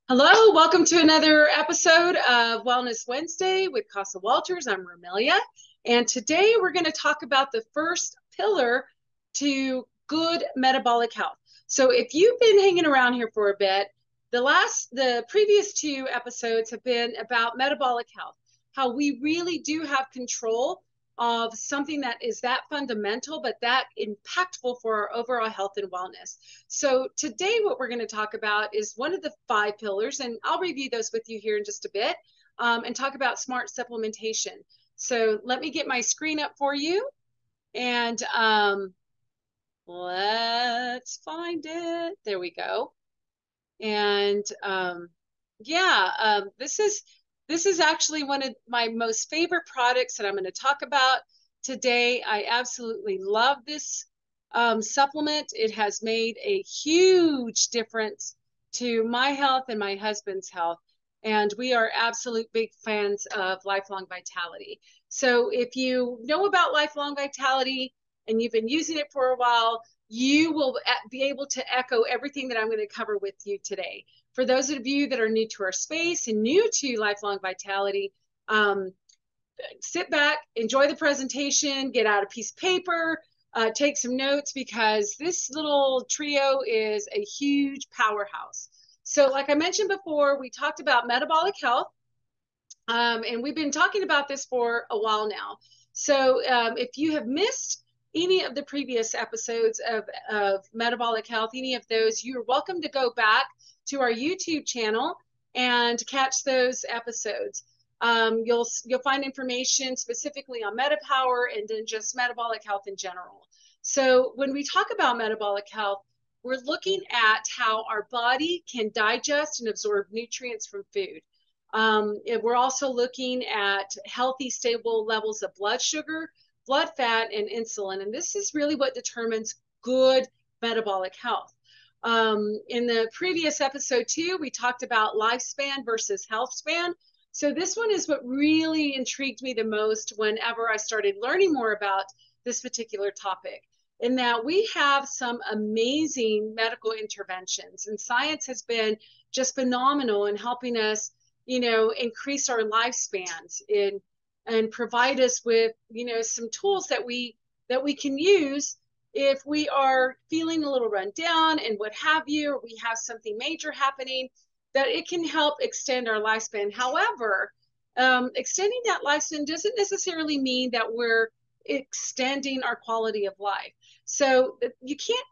Hello, welcome to another episode of Wellness Wednesday with Casa Walters. I'm Romelia, and today we're going to talk about the first pillar to good metabolic health. So if you've been hanging around here for a bit, the previous two episodes have been about metabolic health, how we really do have control of something that is that fundamental, but that impactful for our overall health and wellness. So today what we're going to talk about is one of the 5 pillars, and I'll review those with you here in just a bit, and talk about smart supplementation. So let me get my screen up for you, and let's find it. There we go. And this is actually one of my most favorite products that I'm going to talk about today. I absolutely love this supplement. It has made a huge difference to my health and my husband's health. And we are absolute big fans of Lifelong Vitality. So if you know about Lifelong Vitality and you've been using it for a while, you will be able to echo everything that I'm going to cover with you today. For those of you that are new to our space and new to Lifelong Vitality, sit back, enjoy the presentation, get out a piece of paper, take some notes, because this little trio is a huge powerhouse. So like I mentioned before, we talked about metabolic health, and we've been talking about this for a while now. So if you have missed any of the previous episodes of metabolic health, any of those, you're welcome to go back to our YouTube channel and catch those episodes. You'll find information specifically on MetaPWR and then just metabolic health in general. So when we talk about metabolic health, we're looking at how our body can digest and absorb nutrients from food. We're also looking at healthy, stable levels of blood sugar, blood fat, and insulin. And this is really what determines good metabolic health. In the previous episode too, we talked about lifespan versus health span. So this one is what really intrigued me the most whenever I started learning more about this particular topic, in that we have some amazing medical interventions, and science has been just phenomenal in helping us, increase our lifespans and provide us with, some tools that we can use if we are feeling a little run down and what have you, or we have something major happening, that it can help extend our lifespan. However, extending that lifespan doesn't necessarily mean that we're extending our quality of life. So you can't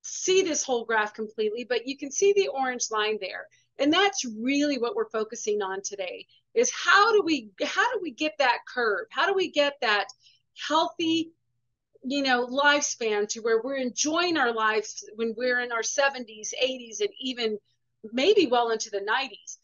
see this whole graph completely, but you can see the orange line there. And that's really what we're focusing on today, is how do we get that curve? How do we get that healthy, lifespan to where we're enjoying our lives when we're in our 70s, 80s, and even maybe well into the 90s.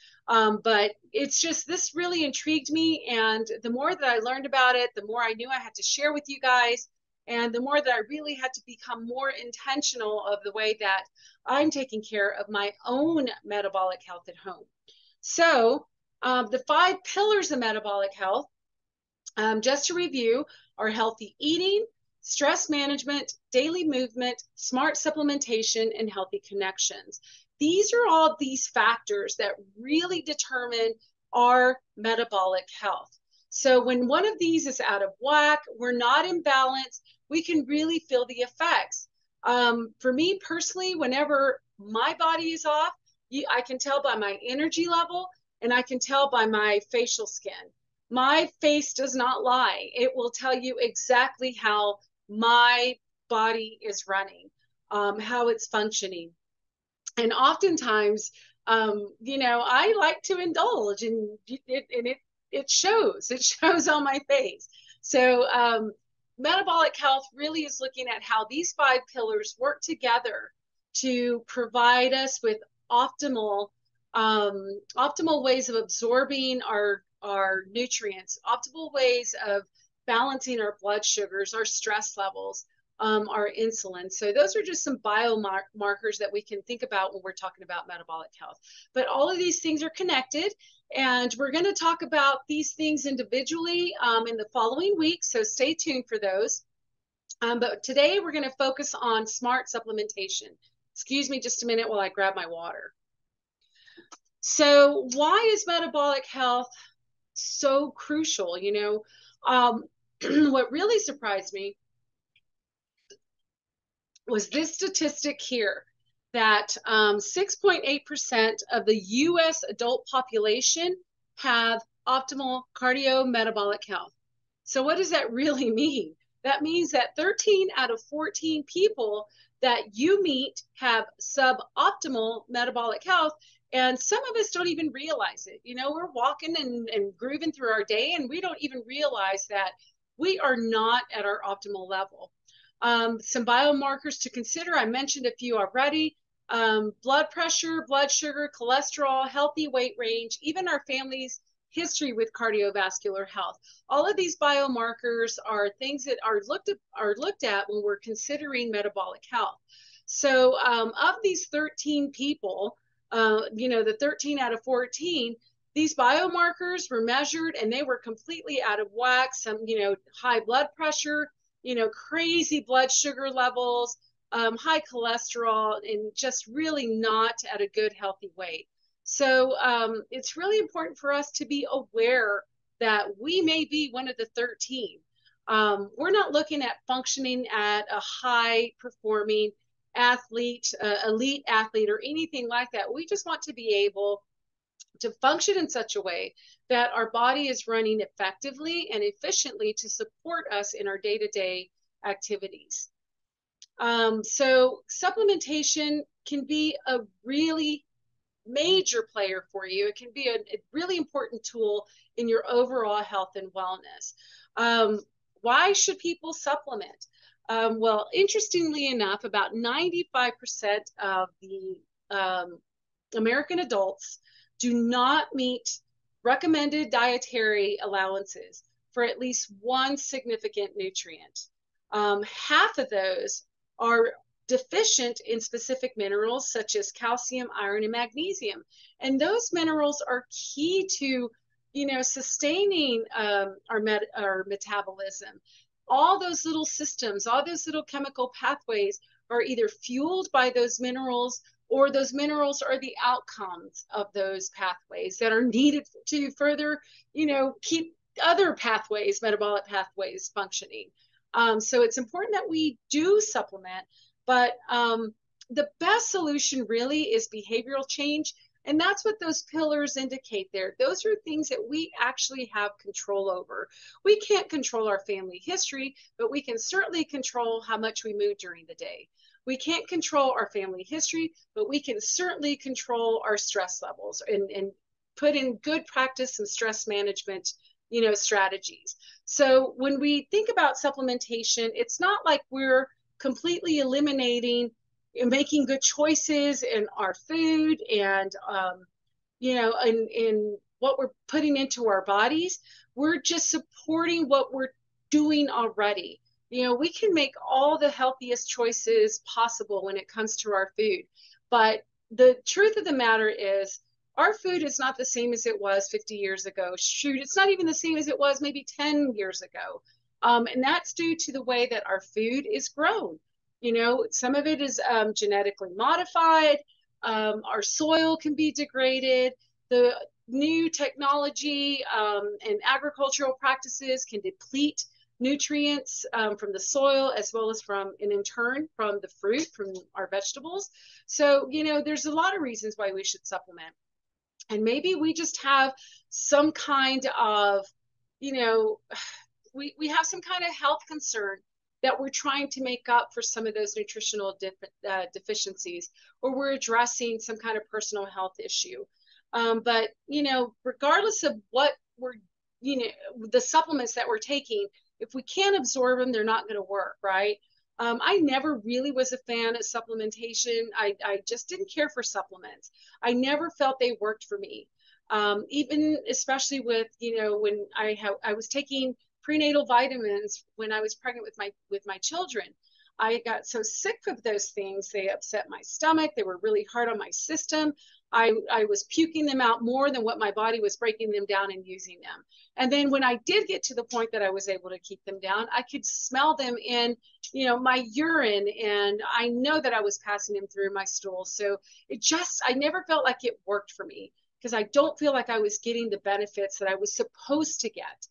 But it's just, this really intrigued me. And the more that I learned about it, the more I knew I had to share with you guys. And the more that I really had to become more intentional of the way that I'm taking care of my own metabolic health at home. So the 5 pillars of metabolic health, just to review, are healthy eating, stress management, daily movement, smart supplementation, and healthy connections. These are all these factors that really determine our metabolic health. So when one of these is out of whack, we're not in balance, we can really feel the effects. For me personally, whenever my body is off, I can tell by my energy level, and I can tell by my facial skin. My face does not lie. It will tell you exactly how my body is running, how it's functioning. And oftentimes, I like to indulge, and it shows. It shows on my face. So metabolic health really is looking at how these 5 pillars work together to provide us with optimal ways of absorbing our nutrients, optimal ways of balancing our blood sugars, our stress levels, our insulin. So those are just some biomarkers that we can think about when we're talking about metabolic health. But all of these things are connected, and we're going to talk about these things individually in the following week. So stay tuned for those. But today we're going to focus on smart supplementation. Excuse me just a minute while I grab my water. So why is metabolic health so crucial? What really surprised me was this statistic here that 6.8% of the US adult population have optimal cardiometabolic health. So what does that really mean? That means that 13 out of 14 people that you meet have suboptimal metabolic health. And some of us don't even realize it. We're walking and grooving through our day, and we don't even realize that we are not at our optimal level. Some biomarkers to consider. I mentioned a few already. Blood pressure, blood sugar, cholesterol, healthy weight range, even our family's history with cardiovascular health. All of these biomarkers are things that are looked at when we're considering metabolic health. So of these 13 people, the 13 out of 14, these biomarkers were measured and they were completely out of whack. Some, high blood pressure, crazy blood sugar levels, high cholesterol, and just really not at a good, healthy weight. So it's really important for us to be aware that we may be one of the 13. We're not looking at functioning at a high performing athlete, elite athlete, or anything like that. We just want to be able to function in such a way that our body is running effectively and efficiently to support us in our day-to-day activities. So supplementation can be a really major player for you. It can be a really important tool in your overall health and wellness. Why should people supplement? Well, interestingly enough, about 95% of the American adults do not meet recommended dietary allowances for at least one significant nutrient. Half of those are deficient in specific minerals such as calcium, iron, and magnesium. And those minerals are key to, sustaining our metabolism. All those little systems, all those little chemical pathways are either fueled by those minerals, or those minerals are the outcomes of those pathways that are needed to further, keep other pathways, metabolic pathways functioning. So it's important that we do supplement, but the best solution really is behavioral change. And that's what those pillars indicate there. Those are things that we actually have control over. We can't control our family history, but we can certainly control how much we move during the day. We can't control our family history, but we can certainly control our stress levels and put in good practice and stress management, strategies. So when we think about supplementation, it's not like we're completely eliminating and making good choices in our food and, in what we're putting into our bodies. We're just supporting what we're doing already. We can make all the healthiest choices possible when it comes to our food. But the truth of the matter is, our food is not the same as it was 50 years ago. Shoot, it's not even the same as it was maybe 10 years ago. And that's due to the way that our food is grown. Some of it is genetically modified. Our soil can be degraded. The new technology and agricultural practices can deplete nutrients from the soil, as well as in turn from the fruit, from our vegetables. So, there's a lot of reasons why we should supplement. And maybe we just have some kind of, we have some kind of health concern that we're trying to make up for some of those nutritional deficiencies, or we're addressing some kind of personal health issue. But, regardless of what the supplements that we're taking, if we can't absorb them, they're not going to work, right? I never really was a fan of supplementation. I just didn't care for supplements. I never felt they worked for me. Even especially with, when I was taking prenatal vitamins when I was pregnant with my children. I got so sick of those things. They upset my stomach. They were really hard on my system. I was puking them out more than what my body was breaking them down and using them. And then when I did get to the point that I was able to keep them down, I could smell them in, my urine, and I know that I was passing them through my stool. So I never felt like it worked for me, because I don't feel like I was getting the benefits that I was supposed to get.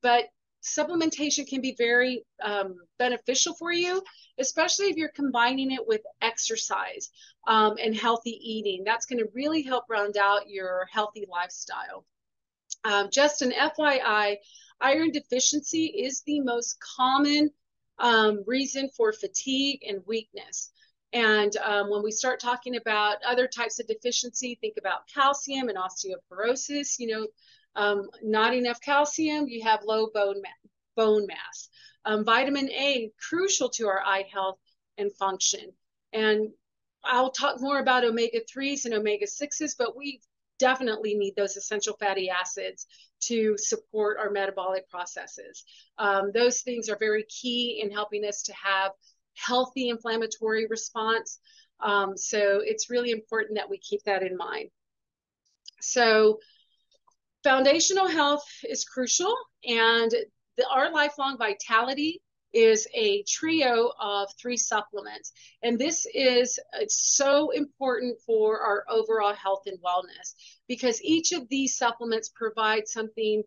But supplementation can be very beneficial for you, especially if you're combining it with exercise and healthy eating. That's going to really help round out your healthy lifestyle. Just an FYI, iron deficiency is the most common reason for fatigue and weakness. And when we start talking about other types of deficiency, think about calcium and osteoporosis. Not enough calcium, you have low bone mass. Vitamin A, crucial to our eye health and function. And I'll talk more about omega-3s and omega-6s, but we definitely need those essential fatty acids to support our metabolic processes. Those things are very key in helping us to have healthy inflammatory response. So it's really important that we keep that in mind. So foundational health is crucial, and our lifelong vitality is a trio of 3 supplements. And this is so important for our overall health and wellness, because each of these supplements provide something,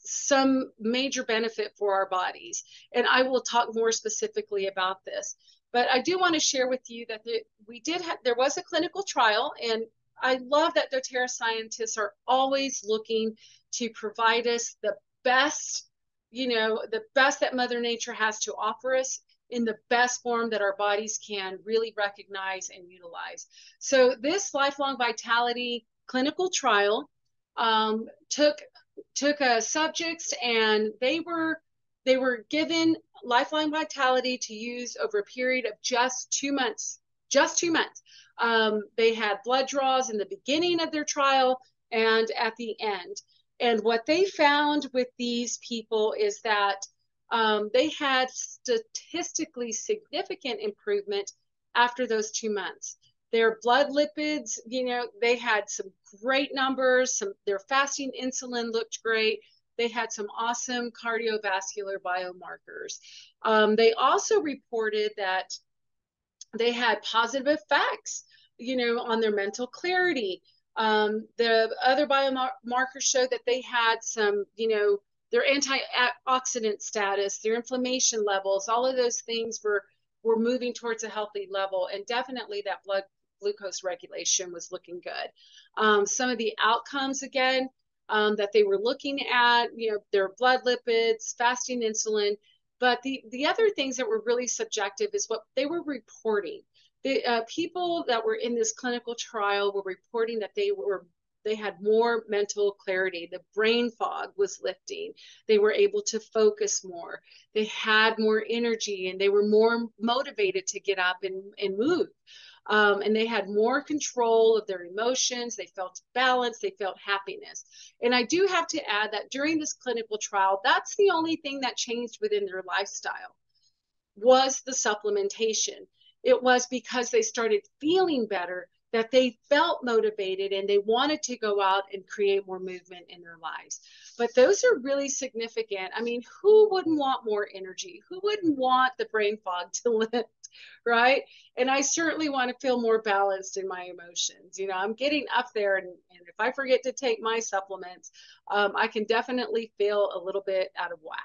some major benefit for our bodies. And I will talk more specifically about this. But I do want to share with you that there was a clinical trial, and I love that doTERRA scientists are always looking to provide us the best that Mother Nature has to offer us in the best form that our bodies can really recognize and utilize. So this lifelong vitality clinical trial took subjects, and they were given lifelong vitality to use over a period of just 2 months. They had blood draws in the beginning of their trial and at the end. And what they found with these people is that they had statistically significant improvement after those 2 months. Their blood lipids, they had some great numbers. Their fasting insulin looked great. They had some awesome cardiovascular biomarkers. They also reported that they had positive effects, on their mental clarity. The other biomarkers showed that they had some, their antioxidant status, their inflammation levels, all of those things were moving towards a healthy level. And definitely that blood glucose regulation was looking good. Some of the outcomes, again, that they were looking at, their blood lipids, fasting insulin. But the other things that were really subjective is what they were reporting. The people that were in this clinical trial were reporting that they had more mental clarity. The brain fog was lifting. They were able to focus more. They had more energy, and they were more motivated to get up and move. And they had more control of their emotions. They felt balance. They felt happiness. And I do have to add that during this clinical trial, that's the only thing that changed within their lifestyle was the supplementation. It was because they started feeling better that they felt motivated and they wanted to go out and create more movement in their lives. But those are really significant. I mean, who wouldn't want more energy? Who wouldn't want the brain fog to lift, right? And I certainly want to feel more balanced in my emotions. I'm getting up there, and if I forget to take my supplements, I can definitely feel a little bit out of whack.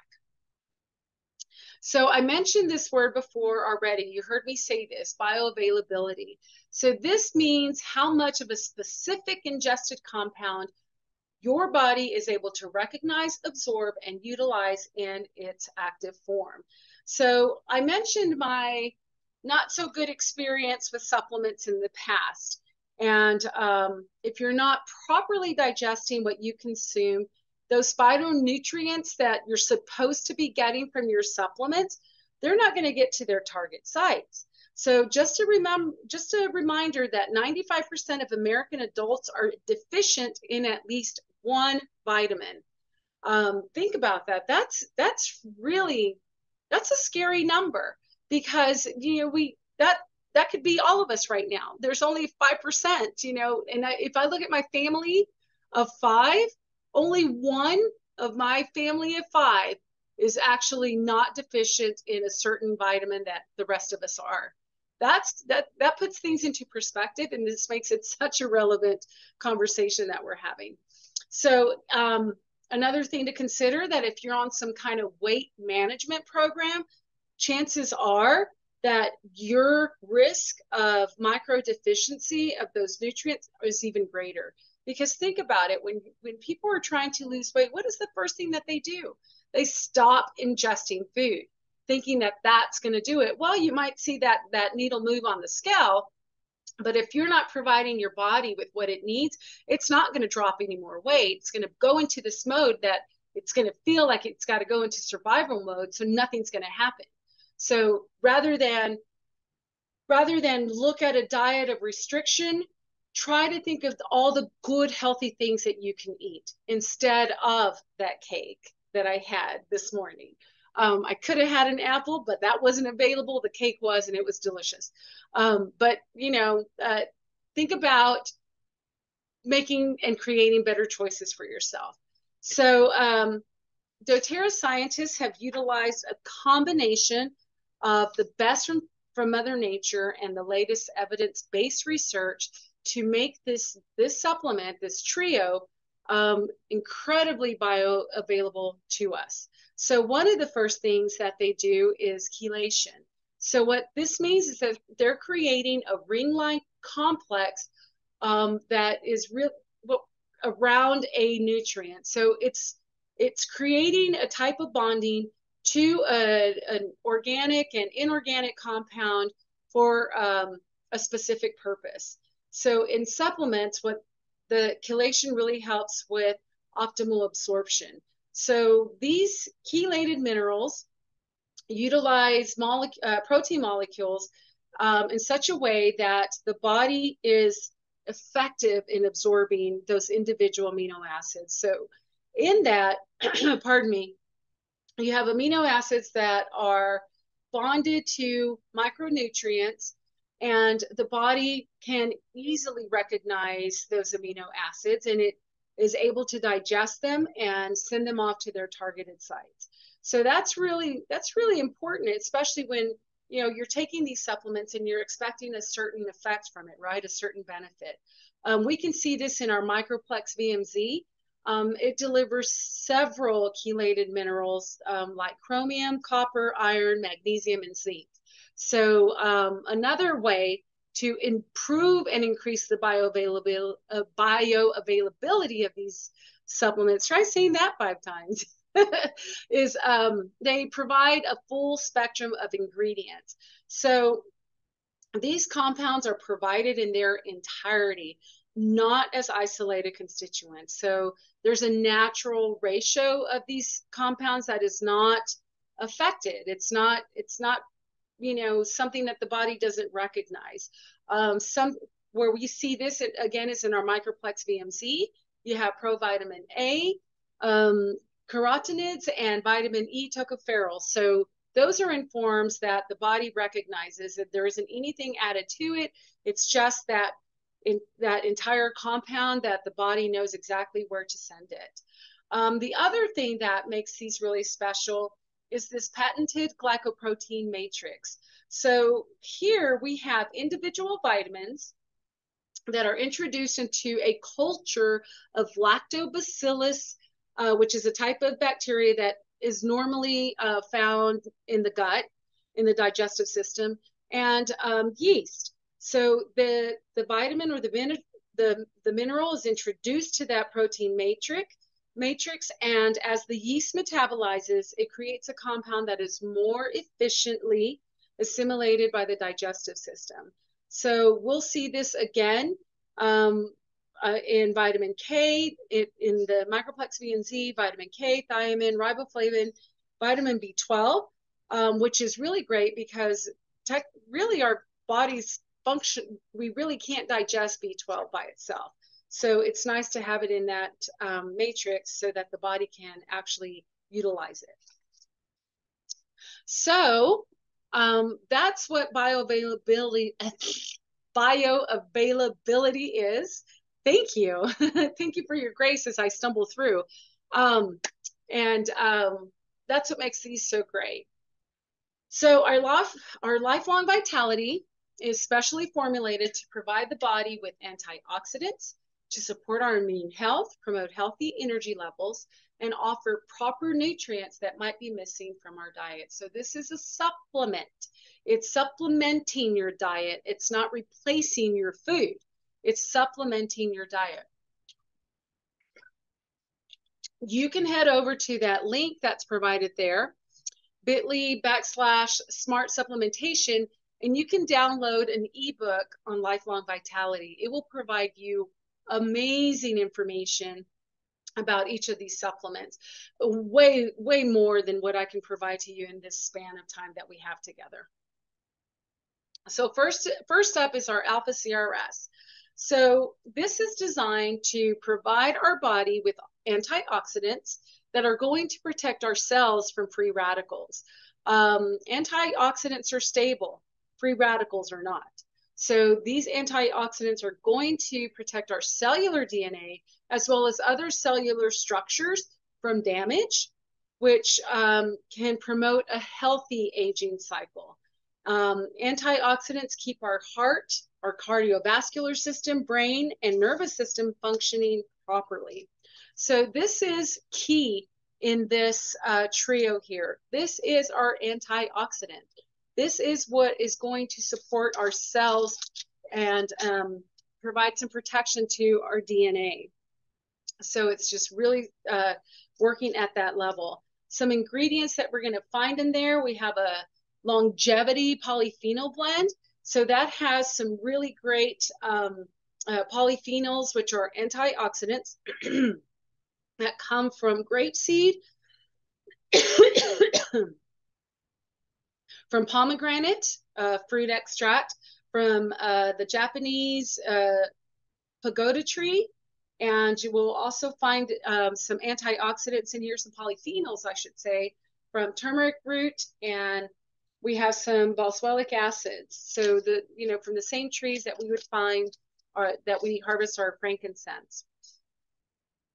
So I mentioned this word before already. You heard me say this, bioavailability. So this means how much of a specific ingested compound your body is able to recognize, absorb, and utilize in its active form. So I mentioned my not so good experience with supplements in the past. And if you're not properly digesting what you consume, those phytonutrients that you're supposed to be getting from your supplements, they're not going to get to their target sites. So just a reminder that 95% of American adults are deficient in at least one vitamin. Think about that. That's a scary number, because that could be all of us right now. There's only 5%, and if I look at my family of 5, only one of my family of 5 is actually not deficient in a certain vitamin that the rest of us are. that puts things into perspective, and this makes it such a relevant conversation that we're having. So another thing to consider, that if you're on some kind of weight management program, chances are that your risk of micro deficiency of those nutrients is even greater. Because think about it, when people are trying to lose weight, what is the first thing that they do? They stop ingesting food, thinking that that's going to do it. Well, you might see that needle move on the scale, but if you're not providing your body with what it needs, it's not going to drop any more weight. It's going to go into this mode that it's going to feel like it's got to go into survival mode, so nothing's going to happen. So rather than look at a diet of restriction, try to think of all the good, healthy things that you can eat instead of that cake that I had this morning. I could have had an apple, but that wasn't available. The cake was, and it was delicious. But, think about making and creating better choices for yourself. So doTERRA scientists have utilized a combination of the best from Mother Nature and the latest evidence-based research to make this supplement, this trio, incredibly bioavailable to us. So one of the first things that they do is chelation. So what this means is that they're creating a ring-like complex that is around a nutrient. So it's creating a type of bonding to an organic and inorganic compound for a specific purpose. So in supplements, what the chelation really helps with optimal absorption. So these chelated minerals utilize protein molecules in such a way that the body is effective in absorbing those individual amino acids. So in that, pardon me, you have amino acids that are bonded to micronutrients, and the body can easily recognize those amino acids, and it is able to digest them and send them off to their targeted sites. So that's really important, especially when you're taking these supplements and you're expecting a certain effect from it, right? A certain benefit. We can see this in our Microplex VMZ. It delivers several chelated minerals like chromium, copper, iron, magnesium, and zinc. So another way to improve and increase the bioavailability of these supplements, try saying that 5 times, is they provide a full spectrum of ingredients. So these compounds are provided in their entirety, not as isolated constituents. So there's a natural ratio of these compounds that is not affected. It's not something that the body doesn't recognize. Where we see this again is in our Microplex VMZ. You have provitamin A, carotenoids, and vitamin E tocopherol. So those are in forms that the body recognizes, that there isn't anything added to it. It's just that that entire compound that the body knows exactly where to send it. The other thing that makes these really special is this patented glycoprotein matrix. So here we have individual vitamins that are introduced into a culture of lactobacillus, which is a type of bacteria that is normally found in the gut, in the digestive system, and yeast. So the vitamin or the mineral is introduced to that protein matrix, and as the yeast metabolizes, it creates a compound that is more efficiently assimilated by the digestive system. So we'll see this again in vitamin K, in the Microplex VMZ, vitamin K, thiamine, riboflavin, vitamin B12, which is really great because really our body's function, we really can't digest B12 by itself. So it's nice to have it in that matrix so that the body can actually utilize it. So that's what bioavailability is. Thank you. Thank you for your grace as I stumble through. That's what makes these so great. So our lifelong vitality is specially formulated to provide the body with antioxidants to support our immune health, promote healthy energy levels, and offer proper nutrients that might be missing from our diet. So this is a supplement. It's supplementing your diet. It's not replacing your food. It's supplementing your diet. You can head over to that link that's provided there, bit.ly/smart supplementation, and you can download an ebook on lifelong vitality. It will provide you amazing information about each of these supplements, way more than what I can provide to you in this span of time that we have together. So first up is our alpha CRS. So this is designed to provide our body with antioxidants that are going to protect our cells from free radicals. Antioxidants are stable, free radicals are not. So these antioxidants are going to protect our cellular DNA as well as other cellular structures from damage, which can promote a healthy aging cycle. Antioxidants keep our heart, our cardiovascular system, brain, and nervous system functioning properly. So this is key in this trio here. This is our antioxidant. This is what is going to support our cells and provide some protection to our DNA. So it's just really working at that level. Some ingredients that we're going to find in there, we have a longevity polyphenol blend. So that has some really great polyphenols, which are antioxidants that come from grapeseed, from pomegranate fruit extract, from the Japanese pagoda tree, and you will also find some antioxidants in here, some polyphenols, I should say, from turmeric root, and we have some boswellic acids. So from the same trees that we would find that we harvest our frankincense.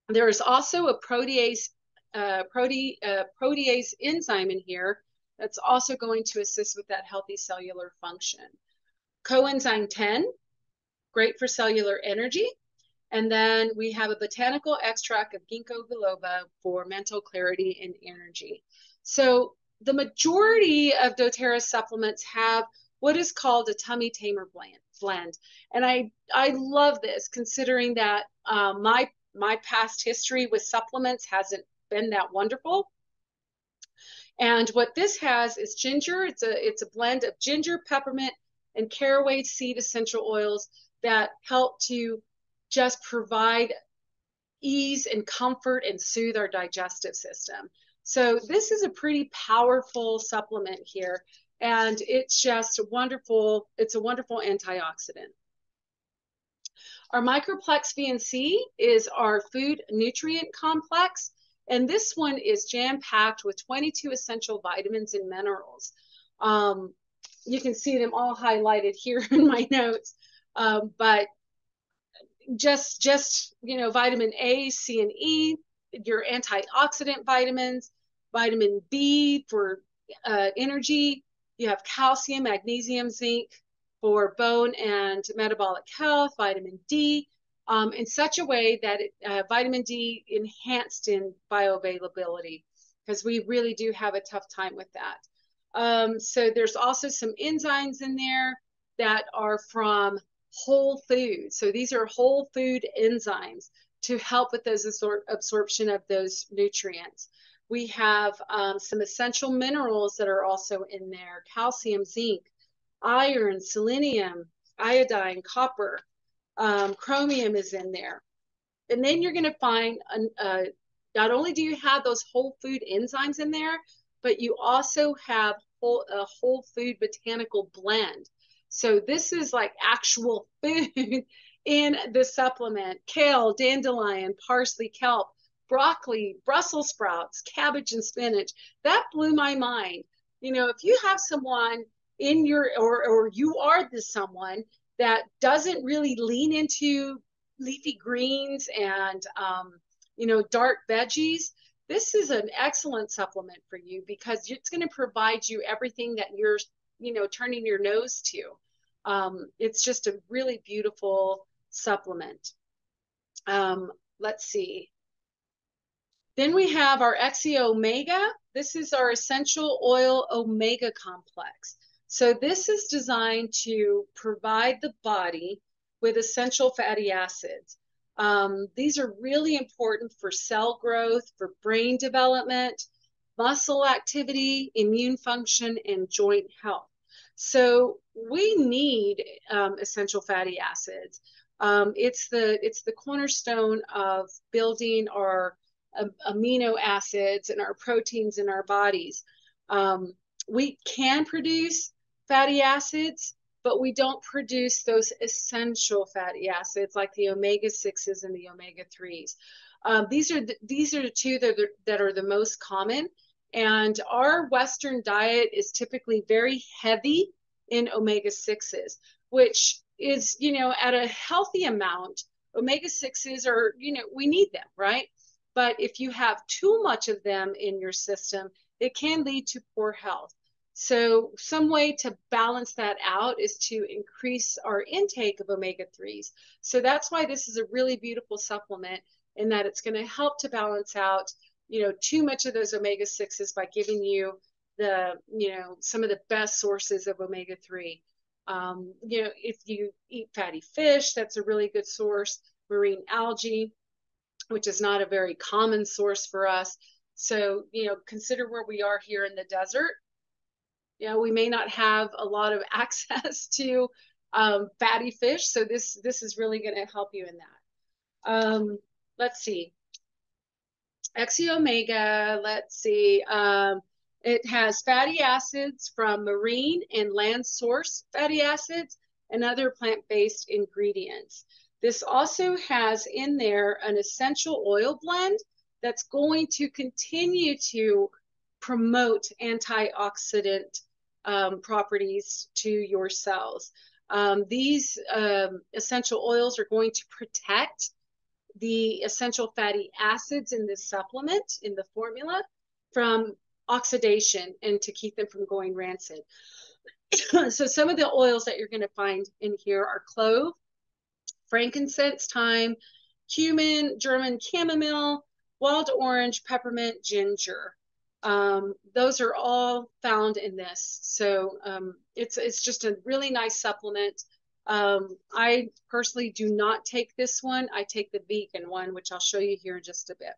There is also a protease enzyme in here that's also going to assist with that healthy cellular function. Coenzyme 10, great for cellular energy. And then we have a botanical extract of ginkgo biloba for mental clarity and energy. So the majority of doTERRA supplements have what is called a tummy tamer blend. And I love this, considering that my past history with supplements hasn't been that wonderful. And what this has is ginger. It's a blend of ginger, peppermint, and caraway seed essential oils that help to just provide ease and comfort and soothe our digestive system. So this is a pretty powerful supplement here, and it's just wonderful. It's a wonderful antioxidant. Our Microplex VNC is our food nutrient complex, and this one is jam-packed with 22 essential vitamins and minerals. You can see them all highlighted here in my notes, but just vitamin A, C, and E, your antioxidant vitamins, vitamin B for energy. You have calcium, magnesium, zinc for bone and metabolic health, vitamin D, in such a way that vitamin D enhanced in bioavailability, because we really do have a tough time with that. So there's also some enzymes in there that are from whole food. So these are whole food enzymes to help with those absorption of those nutrients. We have some essential minerals that are also in there: calcium, zinc, iron, selenium, iodine, copper, chromium is in there. And then you're going to find, not only do you have those whole food enzymes in there, but you also have a whole food botanical blend. So this is like actual food in the supplement: kale, dandelion, parsley, kelp, broccoli, Brussels sprouts, cabbage, and spinach. That blew my mind. If you have someone in your, or you are this someone that doesn't really lean into leafy greens and, dark veggies, this is an excellent supplement for you, because it's going to provide you everything that you're, turning your nose to. It's just a really beautiful supplement. Let's see. Then we have our XE Omega. This is our essential oil omega complex. So this is designed to provide the body with essential fatty acids. These are really important for cell growth, for brain development, muscle activity, immune function, and joint health. So we need essential fatty acids. It's the cornerstone of building our amino acids and our proteins in our bodies. We can produce fatty acids, but we don't produce those essential fatty acids like the omega-6s and the omega-3s. These are the two that are the most common. And our Western diet is typically very heavy in omega-6s, which is, at a healthy amount. Omega-6s are, we need them, right? But if you have too much of them in your system, it can lead to poor health. So some way to balance that out is to increase our intake of omega-3s. So that's why this is a really beautiful supplement, in that it's going to help to balance out, too much of those omega-6s by giving you some of the best sources of omega-3. If you eat fatty fish, that's a really good source. Marine algae, which is not a very common source for us. So, consider where we are here in the desert. We may not have a lot of access to fatty fish. So this is really going to help you in that. Let's see. XE Omega, let's see. It has fatty acids from marine and land source fatty acids and other plant-based ingredients. This also has in there an essential oil blend that's going to continue to promote antioxidant properties to your cells. These essential oils are going to protect the essential fatty acids in this supplement, in the formula, from oxidation and to keep them from going rancid. So some of the oils that you're going to find in here are clove, frankincense, thyme, cumin, German chamomile, wild orange, peppermint, ginger. Those are all found in this. So it's just a really nice supplement. I personally do not take this one. I take the vegan one, which I'll show you here in just a bit.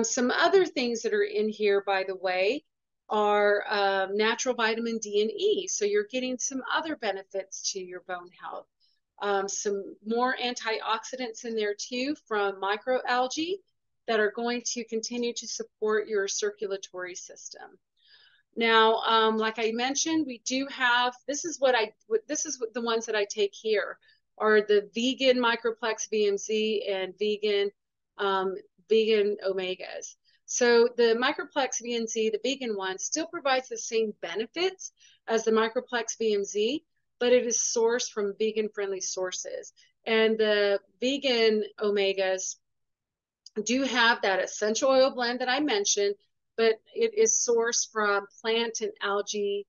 Some other things that are in here, by the way, are natural vitamin D and E. So you're getting some other benefits to your bone health. Some more antioxidants in there too from microalgae that are going to continue to support your circulatory system. Now, like I mentioned, we do have, this is what the ones that I take here are the vegan Microplex VMZ and vegan omegas. So the Microplex VMZ, the vegan one, still provides the same benefits as the Microplex VMZ, but it is sourced from vegan-friendly sources. And the vegan omegas do have that essential oil blend that I mentioned, but it is sourced from plant and algae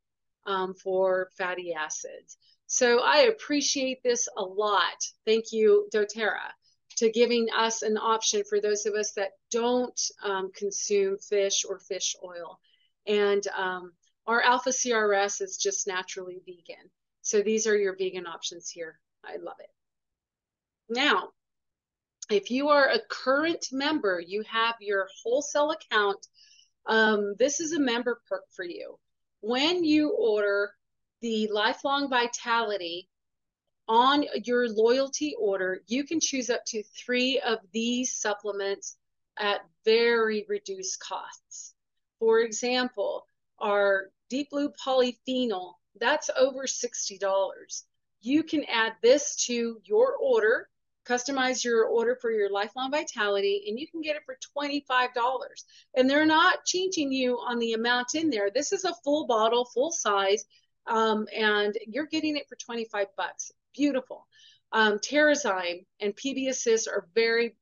for fatty acids. So I appreciate this a lot. Thank you, doTERRA, to giving us an option for those of us that don't consume fish or fish oil. And our alpha CRS is just naturally vegan. So these are your vegan options here. I love it. Now, if you are a current member, you have your wholesale account. This is a member perk for you. When you order the Lifelong Vitality on your loyalty order, you can choose up to 3 of these supplements at very reduced costs. For example, our Deep Blue Polyphenol, that's over $60. You can add this to your order, customize your order for your Lifelong Vitality, and you can get it for $25. And they're not changing you on the amount in there. This is a full bottle, full size, and you're getting it for 25 bucks. Beautiful. Terrazyme and PB Assist are very,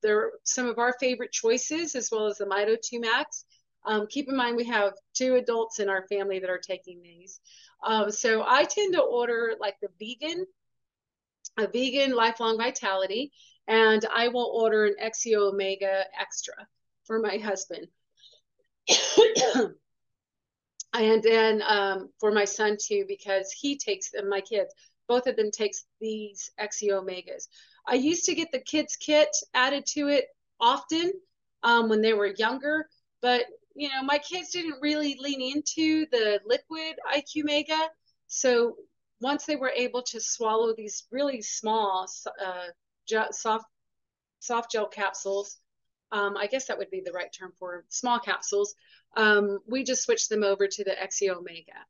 they're some of our favorite choices, as well as the Mito 2 Max. Keep in mind, we have 2 adults in our family that are taking these. So I tend to order like a vegan lifelong vitality, and I will order an XEO Omega extra for my husband. And then for my son too, because he takes them, my kids, both of them takes these XEO Omegas. I used to get the kids kit added to it often when they were younger, but you know, my kids didn't really lean into the liquid IQ Mega. So once they were able to swallow these really small soft gel capsules, I guess that would be the right term for small capsules, we just switched them over to the XEO Omega.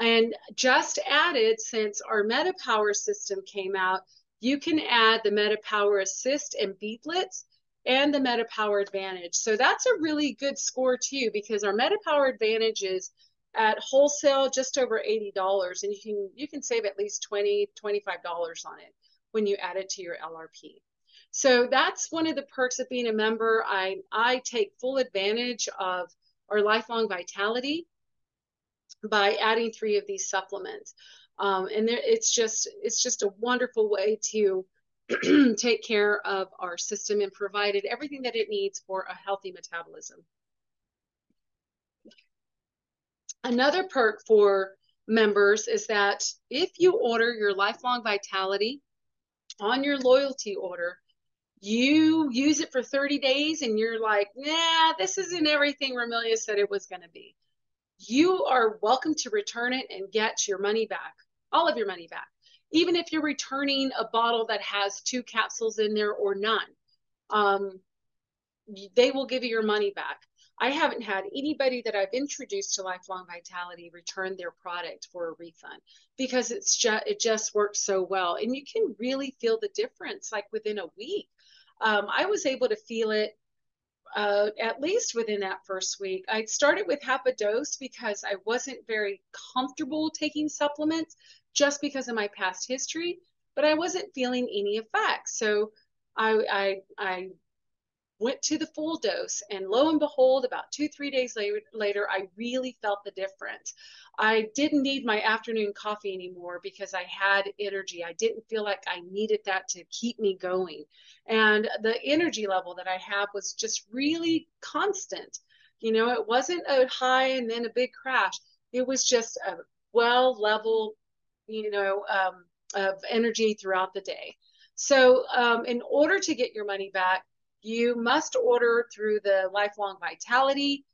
And just added, since our MetaPWR system came out, you can add the MetaPWR Assist and beadlets and the MetaPWR Advantage. So that's a really good score too, because our MetaPWR Advantage is at wholesale just over $80, and you can save at least $20, $25 on it when you add it to your LRP. So that's one of the perks of being a member. I take full advantage of our lifelong vitality by adding 3 of these supplements. And it's just a wonderful way to take care of our system and provide it everything that it needs for a healthy metabolism. Another perk for members is that if you order your lifelong vitality on your loyalty order, you use it for 30 days and you're like, nah, this isn't everything Romelia said it was going to be. You are welcome to return it and get your money back, all of your money back. Even if you're returning a bottle that has 2 capsules in there or none, they will give you your money back. I haven't had anybody that I've introduced to Lifelong Vitality return their product for a refund, because it just works so well. And you can really feel the difference like within a week. I was able to feel it at least within that first week. I started with half a dose because I wasn't very comfortable taking supplements just because of my past history, but I wasn't feeling any effects. So I went to the full dose, and lo and behold, about 2-3 days later, I really felt the difference. I didn't need my afternoon coffee anymore because I had energy. I didn't feel like I needed that to keep me going. And the energy level that I have was just really constant. You know, it wasn't a high and then a big crash. It was just a well level, of energy throughout the day. So in order to get your money back, you must order through the Lifelong Vitality.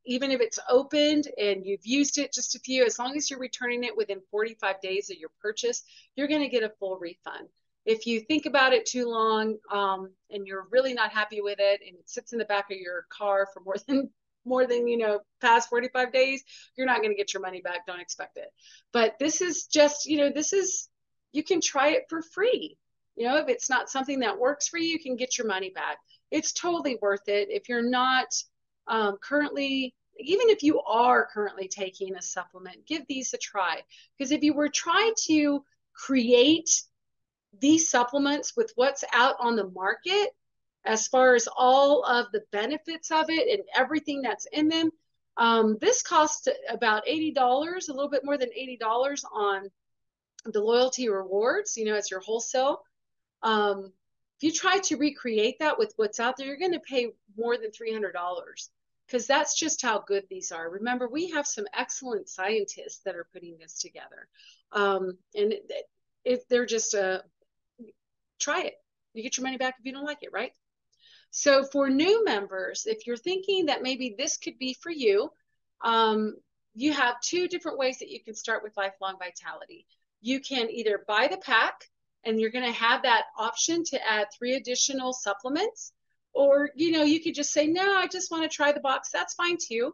Even if it's opened and you've used it just a few, as long as you're returning it within 45 days of your purchase, you're going to get a full refund. If you think about it too long and you're really not happy with it and it sits in the back of your car for more than past 45 days, you're not going to get your money back. Don't expect it. But this is just, you can try it for free. If it's not something that works for you, you can get your money back. It's totally worth it. If you're not currently, even if you are currently taking a supplement, give these a try. Because if you were trying to create these supplements with what's out on the market, as far as all of the benefits of it and everything that's in them, this costs about $80, a little bit more than $80 on the loyalty rewards, as your wholesale. If you try to recreate that with what's out there, you're going to pay more than $300, because that's just how good these are. Remember, we have some excellent scientists that are putting this together. And if they're just try it. You get your money back if you don't like it, right? So for new members, if you're thinking that maybe this could be for you, you have 2 different ways that you can start with Lifelong Vitality. You can either buy the pack, and you're going to have that option to add 3 additional supplements. Or, you could just say, no, I just want to try the box. That's fine too.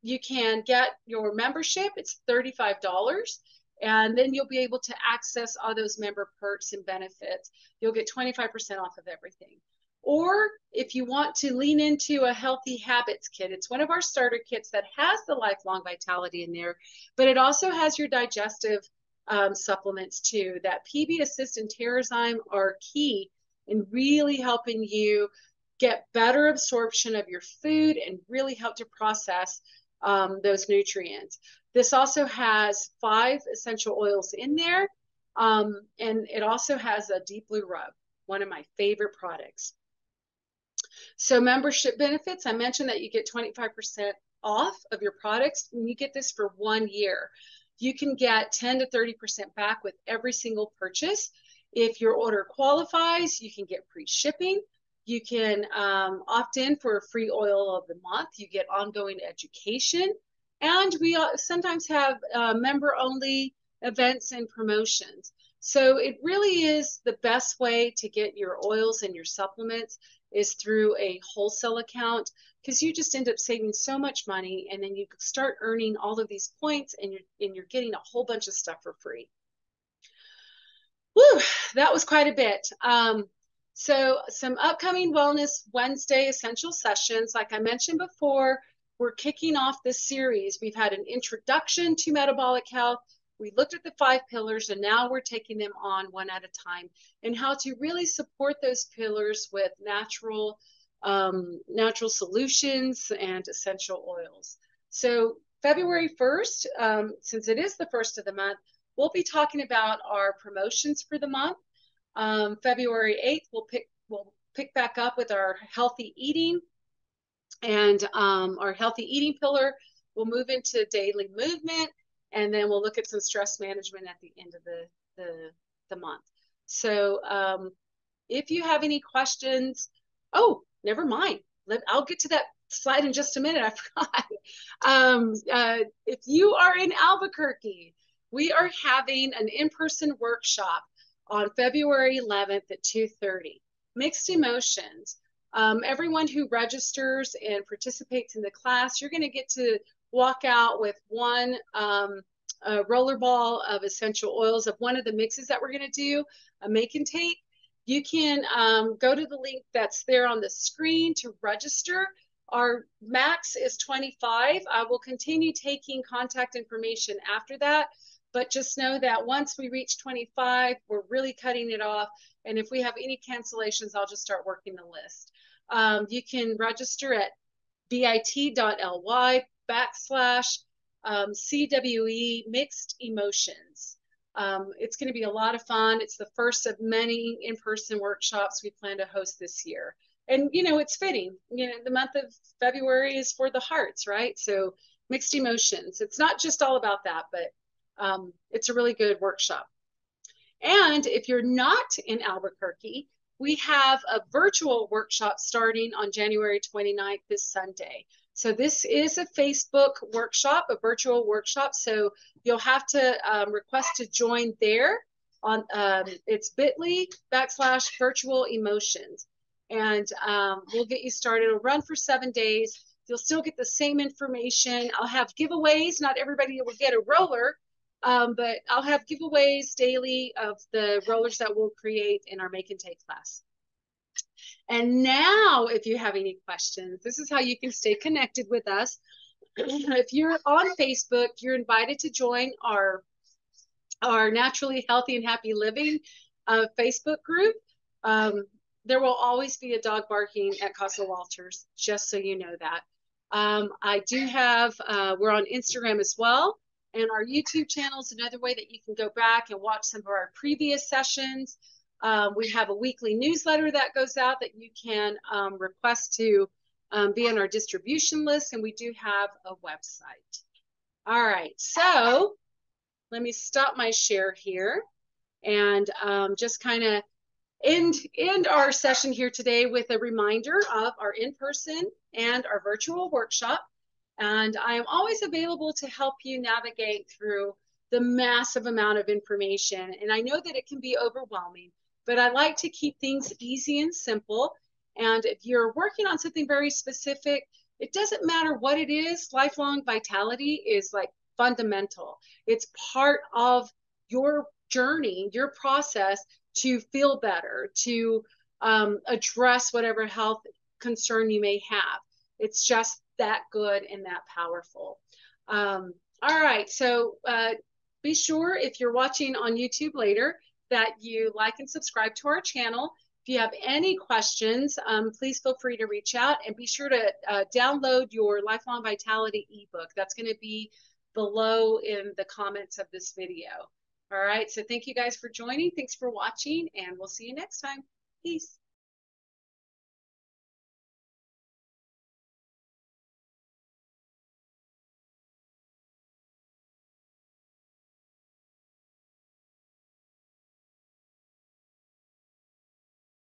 You can get your membership. It's $35. And then you'll be able to access all those member perks and benefits. You'll get 25% off of everything. Or if you want to lean into a healthy habits kit, it's one of our starter kits that has the Lifelong Vitality in there, but it also has your digestive supplements too. That PB Assist and Terrazyme are key in really helping you get better absorption of your food and really help to process those nutrients. This also has 5 essential oils in there, and it also has a deep blue rub, one of my favorite products. So membership benefits, I mentioned that you get 25% off of your products when you get this for 1 year. You can get 10 to 30% back with every single purchase. If your order qualifies, you can get free shipping. You can opt in for a free oil of the month. You get ongoing education. And we sometimes have member-only events and promotions. So it really is the best way to get your oils and your supplements is through a wholesale account, because you just end up saving so much money, and then you start earning all of these points, and you're getting a whole bunch of stuff for free. Woo, that was quite a bit. So some upcoming Wellness Wednesday essential sessions. Like I mentioned before, we're kicking off this series. We've had an introduction to metabolic health. We looked at the 5 pillars, and now we're taking them on one at a time, and how to really support those pillars with natural solutions and essential oils. So February 1st, since it is the first of the month, we'll be talking about our promotions for the month. February 8th, we'll pick back up with our healthy eating, and our healthy eating pillar. We'll move into daily movement, and then we'll look at some stress management at the end of the month. So if you have any questions, oh, never mind. I'll get to that slide in just a minute. I forgot. If you are in Albuquerque, we are having an in-person workshop on February 11th at 2:30. Mixed emotions. Everyone who registers and participates in the class, you're going to get to walk out with one rollerball of essential oils of one of the mixes that we're going to do, a make and take. You can go to the link that's there on the screen to register. Our max is 25. I will continue taking contact information after that, but just know that once we reach 25, we're really cutting it off. And if we have any cancellations, I'll just start working the list. You can register at bit.ly/CWE Mixed Emotions. It's going to be a lot of fun. It's the first of many in-person workshops we plan to host this year. And, you know, it's fitting. You know, the month of February is for the hearts, right? So mixed emotions. It's not just all about that, but it's a really good workshop. And if you're not in Albuquerque, we have a virtual workshop starting on January 29th, this Sunday. So this is a Facebook workshop, a virtual workshop. So you'll have to request to join there. It's bit.ly/virtual emotions. And we'll get you started. It'll run for 7 days. You'll still get the same information. I'll have giveaways. Not everybody will get a roller, but I'll have giveaways daily of the rollers that we'll create in our make and take class. And now, if you have any questions, this is how you can stay connected with us. If you're on Facebook, you're invited to join our Naturally Healthy and Happy Living Facebook group. There will always be a dog barking at Casa Walters, just so you know that. I do have, we're on Instagram as well. And our YouTube channel is another way that you can go back and watch some of our previous sessions. We have a weekly newsletter that goes out that you can request to be on our distribution list. And we do have a website. All right, so let me stop my share here and just kind of end our session here today with a reminder of our in-person and our virtual workshop. And I am always available to help you navigate through the massive amount of information. And I know that it can be overwhelming, but I like to keep things easy and simple. And if you're working on something very specific, it doesn't matter what it is. Lifelong vitality is like fundamental. It's part of your journey, your process to feel better, to address whatever health concern you may have. It's just that good and that powerful. All right, so be sure if you're watching on YouTube later that you like and subscribe to our channel. If you have any questions, please feel free to reach out, and be sure to download your Lifelong Vitality ebook. That's going to be below in the comments of this video. All right, so thank you guys for joining. Thanks for watching, and we'll see you next time. Peace.